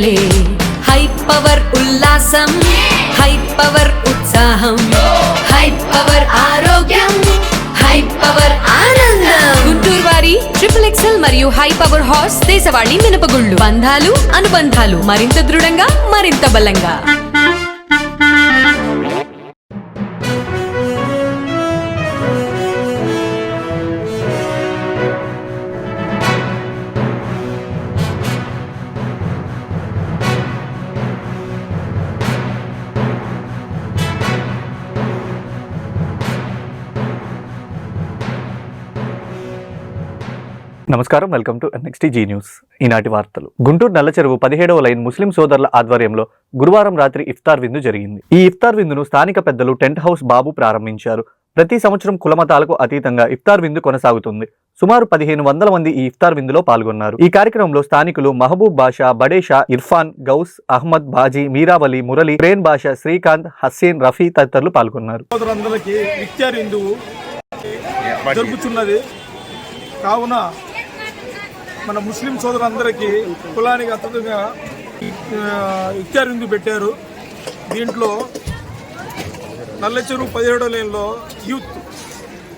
పండగలే high power ఉల్లాసం high power ఉత్సాహం high power ఆరోగ్యం హై పవర్ ఆనందం గుంటూరు వారి XXL మరియు హై పవర్ హార్స్ దేశవాళీ మినపగుళ్ళు బంధాలు అనుబంధాలు మరింత దృఢంగా మరింత బలంగా. నమస్కారం, వెల్కమ్ టు NXTG న్యూస్. ఈనాటి వార్తలు. గుంటూరు నల్లచెరువు 17వ లైన్ ముస్లిం సోదరుల ఆధ్వర్యంలో గురువారం రాత్రి ఇఫ్తార్ విందు జరిగింది. ఈ ఇఫ్తార్ విందును స్థానిక పెద్దలు టెంట్ హౌస్ బాబు ప్రారంభించారు. ప్రతి సంవత్సరం కులమతాలకు అతీతంగా ఇఫ్తార్ విందు కొనసాగుతుంది. సుమారు 1500 మంది ఈ ఇఫ్తార్ విందులో పాల్గొన్నారు. ఈ కార్యక్రమంలో స్థానికులు మహబూబ్ బాషా, బడేషా, ఇర్ఫాన్, గౌస్, అహ్మద్, బాజీ, మీరావలి, మురళి, ప్రేన్ బాషా, శ్రీకాంత్, హస్సేన్, రఫీ తదితరులు పాల్గొన్నారు. కావున మన ముస్లిం సోదరులందరికీ కులానికి అతీతంగా ఇఫ్తార్ విందు పెట్టారు. దీంట్లో నల్లచెరువు 17వ లైన్లో యూత్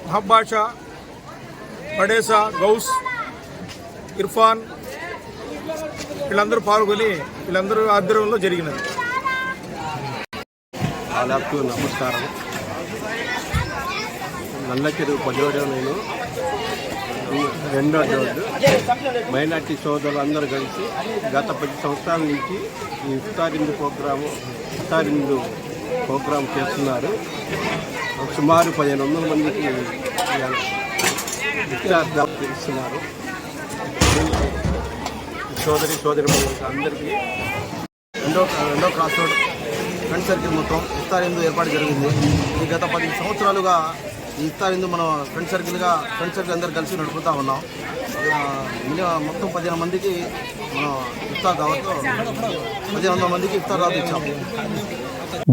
మహబాషా, బడేసా, గౌస్, ఇర్ఫాన్ వీళ్ళందరూ పాల్గొని వీళ్ళందరూ ఆధ్వర్యంలో జరిగినది. నమస్కారం. నల్లచెరువు 17వ లైను 2వ రోడ్డు మైనార్టీ సోదరులు అందరూ కలిసి గత 10 సంవత్సరాల నుంచి ఈ ఇఫ్తార్ విందు ప్రోగ్రాం చేస్తున్నారు. సుమారు 1500 మందికి ఇఫ్తార్ ఇస్తున్నారు. సోదరి అందరికీ రెండో క్రాస్ రోడ్ ఫ్రెండ్ సర్కిల్ మొత్తం ఇఫ్తార్ విందు ఏర్పాటు జరిగింది. ఈ గత 10 సంవత్సరాలుగా ఈ ఇఫ్తార్ విందు మనం ఫ్రెండ్ సర్కిల్ అందరు కలిసి నడుపుతూ ఉన్నాం. మినిమం మొత్తం 15 మందికి మనం ఇఫ్తార్ దావత్తో 1500 మందికి ఇఫ్తార్ దావత్ ఇచ్చాము.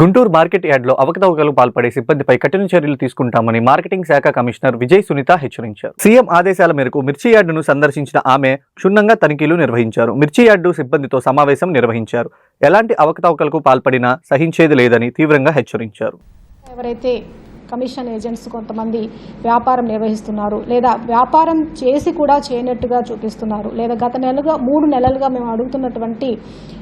గుంటూరు మార్కెట్ యార్డ్లో అవకతవకలు పాల్పడే సిబ్బందిపై కఠిన చర్యలు తీసుకుంటామని మార్కెటింగ్ శాఖ కమిషనర్ విజయ్ సునీత హెచ్చరించారు. సీఎం ఆదేశాల మేరకు మిర్చి యార్డును సందర్శించిన ఆమె క్షుణ్ణంగా తనిఖీలు నిర్వహించారు. మిర్చి యార్డు సిబ్బందితో సమావేశం నిర్వహించారు. ఎలాంటి అవకతవకలకు పాల్పడినా సహించేది లేదని తీవ్రంగా హెచ్చరించారు. ఎవరైతే కమిషన్ ఏజెంట్స్ కొంతమంది వ్యాపారం నిర్వహిస్తున్నారు, లేదా వ్యాపారం చేసి కూడా చేయనట్టుగా చూపిస్తున్నారు, లేదా గత 3 నెలలుగా మేము అడుగుతున్నటువంటి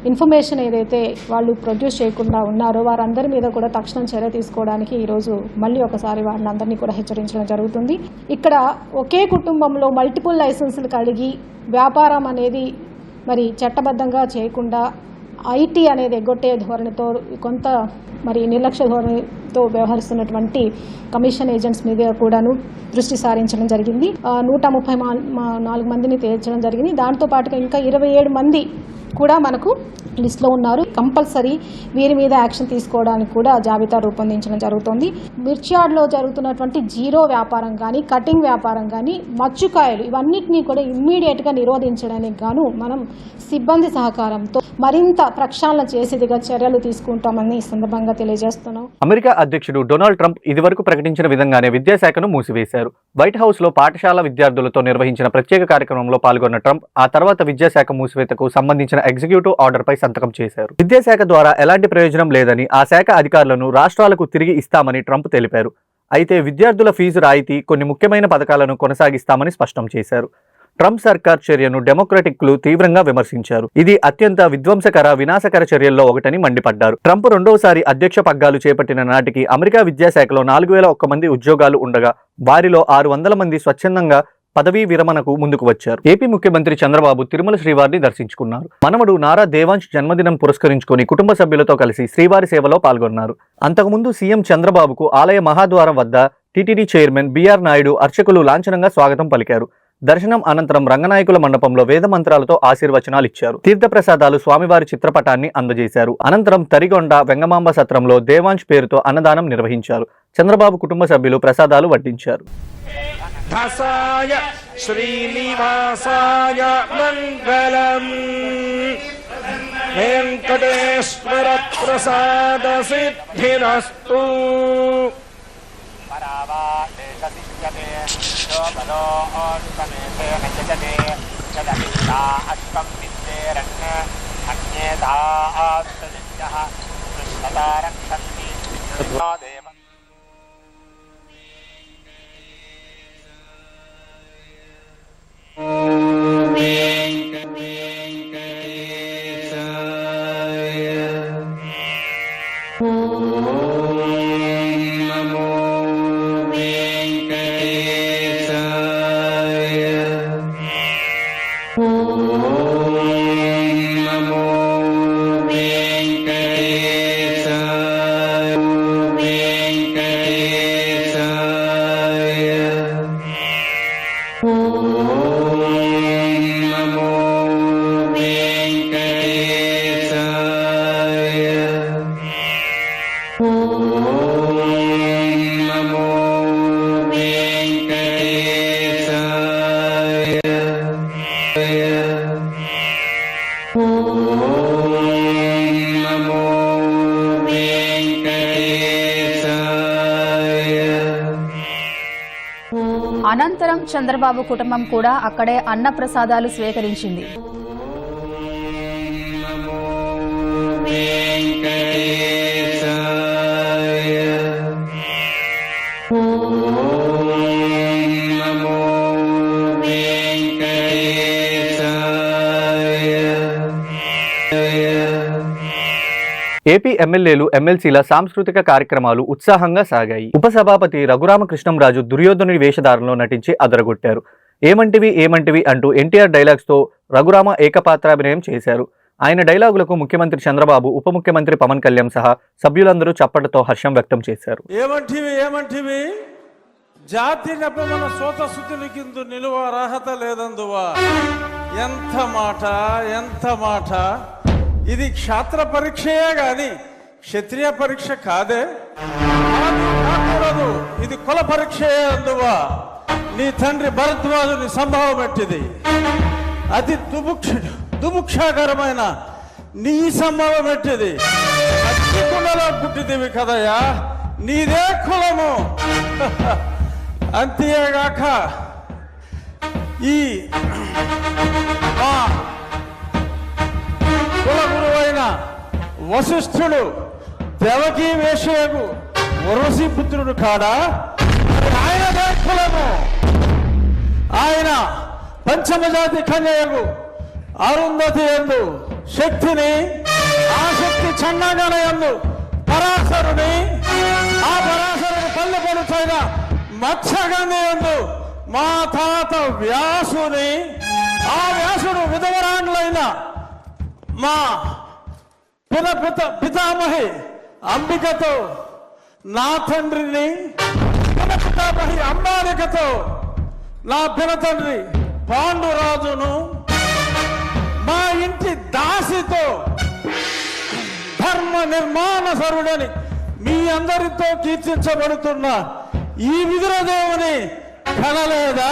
ఇన్ఫర్మేషన్ ఏదైతే వాళ్ళు ప్రొడ్యూస్ చేయకుండా ఉన్నారో వారందరి మీద కూడా తక్షణం చర్య తీసుకోవడానికి ఈరోజు మళ్ళీ ఒకసారి వారిని అందరినీ కూడా హెచ్చరించడం జరుగుతుంది. ఇక్కడ ఒకే కుటుంబంలో మల్టిపుల్ లైసెన్సులు కలిగి వ్యాపారం అనేది మరి చట్టబద్ధంగా చేయకుండా ఐటీ అనేది ఎగ్గొట్టే ధోరణితో కొంత మరి నిర్లక్ష్య ధోరణితో వ్యవహరిస్తున్నటువంటి కమిషన్ ఏజెంట్స్ మీద కూడాను దృష్టి సారించడం జరిగింది. 134 మందిని తేల్చడం జరిగింది. దాంతో పాటుగా ఇంకా 27 మంది కూడా మనకు లిస్టులో ఉన్నారు. కంపల్సరీ వీరి మీద యాక్షన్ తీసుకోవడానికి కూడా జాబితా రూపొందించడం జరుగుతుంది. మిర్చియార్డ్లో జరుగుతున్నటువంటి జీరో వ్యాపారం కానీ, కటింగ్ వ్యాపారం కానీ, మచ్చుకాయలు ఇవన్నిటినీ కూడా ఇమ్మీడియట్గా నిరోధించడానికి గాను మనం సిబ్బంది సహకారంతో మరింత ప్రక్షాళన చేసేదిగా చర్యలు తీసుకుంటామని ఈ సందర్భంగా తెలియజేస్తున్నాం. అమెరికా అధ్యక్షుడు డొనాల్డ్ ట్రంప్ ఇదివరకు ప్రకటించిన విధంగానే విద్యాశాఖను మూసివేశారు. వైట్ హౌస్ లో పాఠశాల విద్యార్థులతో నిర్వహించిన ప్రత్యేక కార్యక్రమంలో పాల్గొన్న ట్రంప్ ఆ తర్వాత విద్యాశాఖ మూసివేతకు సంబంధించిన ఎగ్జిక్యూటివ్ ఆర్డర్ పై సంతకం చేశారు. విద్యాశాఖ ద్వారా ఎలాంటి ప్రయోజనం లేదని, ఆ శాఖ అధికారులను రాష్ట్రాలకు తిరిగి ఇస్తామని ట్రంప్ తెలిపారు. అయితే విద్యార్థుల ఫీజు రాయితీ, కొన్ని ముఖ్యమైన పథకాలను కొనసాగిస్తామని స్పష్టం చేశారు. ట్రంప్ సర్కార్ చర్యను డెమోక్రటిక్లు తీవ్రంగా విమర్శించారు. ఇది అత్యంత విధ్వంసకర, వినాశకర చర్యల్లో ఒకటని మండిపడ్డారు. ట్రంప్ రెండోసారి అధ్యక్ష పగ్గాలు చేపట్టిన నాటికి అమెరికా విద్యాశాఖలో 4001 మంది ఉద్యోగాలు ఉండగా వారిలో 600 మంది స్వచ్ఛందంగా పదవీ విరమణకు ముందుకు వచ్చారు. ఏపీ ముఖ్యమంత్రి చంద్రబాబు తిరుమల శ్రీవారిని దర్శించుకున్నారు. మనవడు నారా దేవాంశ్ జన్మదినం పురస్కరించుకొని కుటుంబ సభ్యులతో కలిసి శ్రీవారి సేవలో పాల్గొన్నారు. అంతకుముందు సీఎం చంద్రబాబుకు ఆలయ మహాద్వారం వద్ద టీటీడీ చైర్మన్ బిఆర్ నాయుడు, అర్చకులు లాంఛనంగా స్వాగతం పలికారు. దర్శనం అనంతరం రంగనాయకుల మండపంలో వేద మంత్రాలతో ఆశీర్వచనాలు ఇచ్చారు. తీర్థప్రసాదాలు స్వామివారి చిత్రపటాన్ని అందజేశారు. అనంతరం తరిగొండ వెంగమాంబ సత్రంలో దేవాంశ్ పేరుతో అన్నదానం నిర్వహించారు. చంద్రబాబు కుటుంబ సభ్యులు ప్రసాదాలు వడ్డించారు. దాసాయ శ్రీనివాసాయ మంగళం వెంకటేశ్వర ప్రసాద సిద్ధిరస్తు. अन्येधास्तदित्यः दृष्टता रक्षन्ति देवम् అనంతరం చంద్రబాబు కుటుంబం కూడా అక్కడే అన్నప్రసాదాలు స్వీకరించింది. ఏపీ ఎమ్మెల్యేలు ఎమ్మెల్సీల సాంస్కృతిక కార్యక్రమాలు ఉత్సాహంగా సాగాయి. ఉపసభాపతి రఘురామకృష్ణంరాజు దుర్యోధనుడి వేషధారణలో నటించి అదరగొట్టారు. ఏమంటివి అంటూ ఎన్టీఆర్ డైలాగ్స్తో రఘురామ ఏకపాత్రాభినయం చేశారు. ఆయన డైలాగులకు ముఖ్యమంత్రి చంద్రబాబు, ఉప ముఖ్యమంత్రి పవన్ కళ్యాణ్ సహా సభ్యులందరూ చప్పటితో హర్షం వ్యక్తం చేశారు. ఏమంటివి జాతి నెపమన సోత సుతునికిందు నిలువ అర్హత లేదందువా. ఎంత మాట ఇది క్షాత్ర పరీక్షయే గాని క్షత్రియ పరీక్ష కాదే. కాకూడదు, ఇది కుల పరీక్షయే అందువా. నీ తండ్రి భరద్వాజుని సంభవం ఎట్టిది. అతి దుముక్షాకరమైన నీ సంభవం ఎట్టిది. కుండలో పుట్టిదివి కదయా, నీదే కులము. అంతేగాక ఈ కులగురువైన వశిష్ఠుడు దేవకీ వేషయకు వరసి పుత్రుడు కాడా. ఆయనదే కులము. ఆయన పంచమజాతి కన్యకు అరుంధతి యందు శక్తిని, ఆ శక్తి చండాగణ యందు పరాశరుని, ఆ పరాశరుని పల్లె పడుచైన మత్స్యగంధి యందు మా తాత వ్యాసుని, ఆ వ్యాసుడు విధవరాండ్లైన మా పితామహి అంబికతో, నా తండ్రిని పితామహి అంబాలికతో, నా పినతండ్రి పాండురాజును, మా ఇంటి దాసితో ధర్మ నిర్మాణ సరుడని మీ అందరితో కీర్తించబడుతున్న ఈ విదురదేవుని కనలేదా?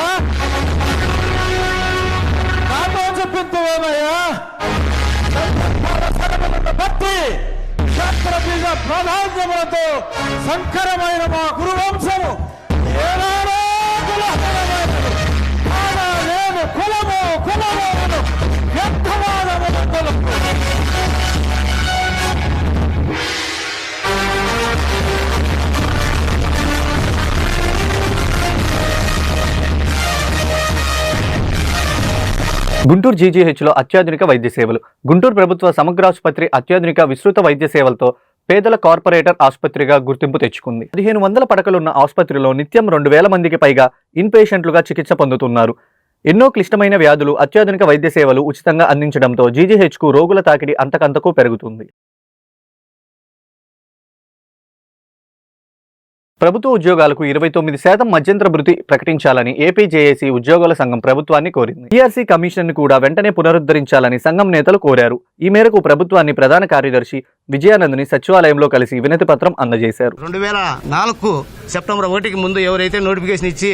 నాతో చెప్పిందేమయ్యా. భక్తి క్షత్రబీజ ప్రాధాన్యములతో సంకరమైన మా గురువంశము ఏనాడో కులహరమైనది. నేను కులము వ్యర్థవాదములు. గుంటూరు జీజీహెచ్లో అత్యాధునిక వైద్య సేవలు. గుంటూరు ప్రభుత్వ సమగ్రాసుపత్రి అత్యాధునిక విస్తృత వైద్య సేవలతో పేదల కార్పొరేటర్ ఆసుపత్రిగా గుర్తింపు తెచ్చుకుంది. 1500 పడకలున్న ఆసుపత్రిలో నిత్యం 2000 మందికి పైగా ఇన్ పేషెంట్లుగా చికిత్స పొందుతున్నారు. ఎన్నో క్లిష్టమైన వ్యాధులు, అత్యాధునిక వైద్య సేవలు ఉచితంగా అందించడంతో జీజీహెచ్కు రోగుల తాకిడి అంతకంతకు పెరుగుతుంది. ప్రభుత్వ ఉద్యోగాలకు 29% మధ్యంతర భృతి ప్రకటించాలని ఏపీ జేఏసీ ఉద్యోగుల సంఘం ప్రభుత్వాన్ని కోరింది. టీఆర్సీ కమిషన్ ను కూడా వెంటనే పునరుద్ధరించాలని సంఘం నేతలు కోరారు. ఈ మేరకు ప్రభుత్వాన్ని ప్రధాన కార్యదర్శి విజయానంద్ని సచివాలయంలో కలిసి వినతి పత్రం అందజేశారు. 2004 సెప్టెంబర్ 1కి ముందు ఎవరైతే నోటిఫికేషన్ ఇచ్చి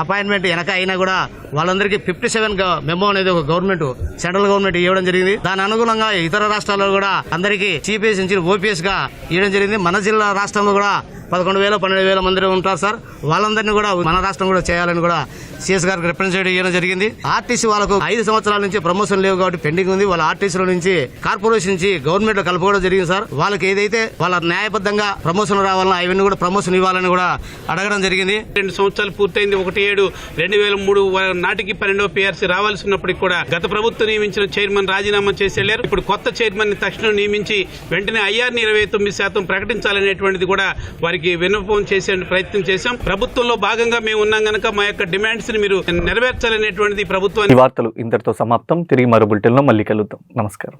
అపాయింట్మెంట్ వెనక అయినా కూడా వాళ్ళందరికీ 57 మెమో అనేది ఒక గవర్నమెంట్ సెంట్రల్ గవర్నమెంట్ ఇవ్వడం జరిగింది. దాని అనుగుణంగా ఇతర రాష్ట్రాల్లో కూడా అందరికీ సిపిఎస్ నుంచి ఓపీఎస్ గా ఇవ్వడం జరిగింది. మన జిల్లా రాష్ట్రంలో కూడా 11,000 12,000 మంది ఉంటారు సార్. వాళ్ళందరినీ కూడా మన రాష్ట్రం కూడా చేయాలని కూడా సిఎస్ గారికి రిప్రజెంటేటివ్ ఇవ్వడం జరిగింది. ఆర్టీసీ వాళ్ళకు 5 సంవత్సరాల నుంచి ప్రమోషన్ లేవు కాబట్టి పెండింగ్ ఉంది. వాళ్ళ ఆర్టీసీలో నుంచి కార్పొరేషన్ నుంచి గవర్నమెంట్ లో కలుపుకోవడం జరిగింది సార్. వాళ్ళకి ఏదైతే వాళ్ళ న్యాయబద్ధంగా ప్రమోషన్ రావాలన్నా అవన్నీ కూడా ప్రమోషన్ ఇవ్వాలని కూడా అడగడం జరిగింది. 2 సంవత్సరాలు పూర్తయింది. 1/7/2003 నాటికి 12వ PRC రావాల్సి ఉన్నప్పటికీ కూడా గత ప్రభుత్వం నియమించిన చైర్మన్ రాజీనామా చేసి వెళ్లారు. ఇప్పుడు కొత్త చైర్మన్ ని తక్షణం నియమించి వెంటనే IR ని 29% ప్రకటించాలనేటువంటిది కూడా వారికి విన్నపం చేసే ప్రయత్నం చేశాం. ప్రభుత్వంలో భాగంగా మేము ఉన్నాం గనక మా యొక్క డిమాండ్స్ ని మీరు నెరవేర్చాలనేటువంటిది ప్రభుత్వాన్ని. ఈ వార్తలు ఇంతటితో సమాప్తం. తిరిగి మరో బులెటిన్ లో మళ్ళీ కలుద్దాం. నమస్కారం.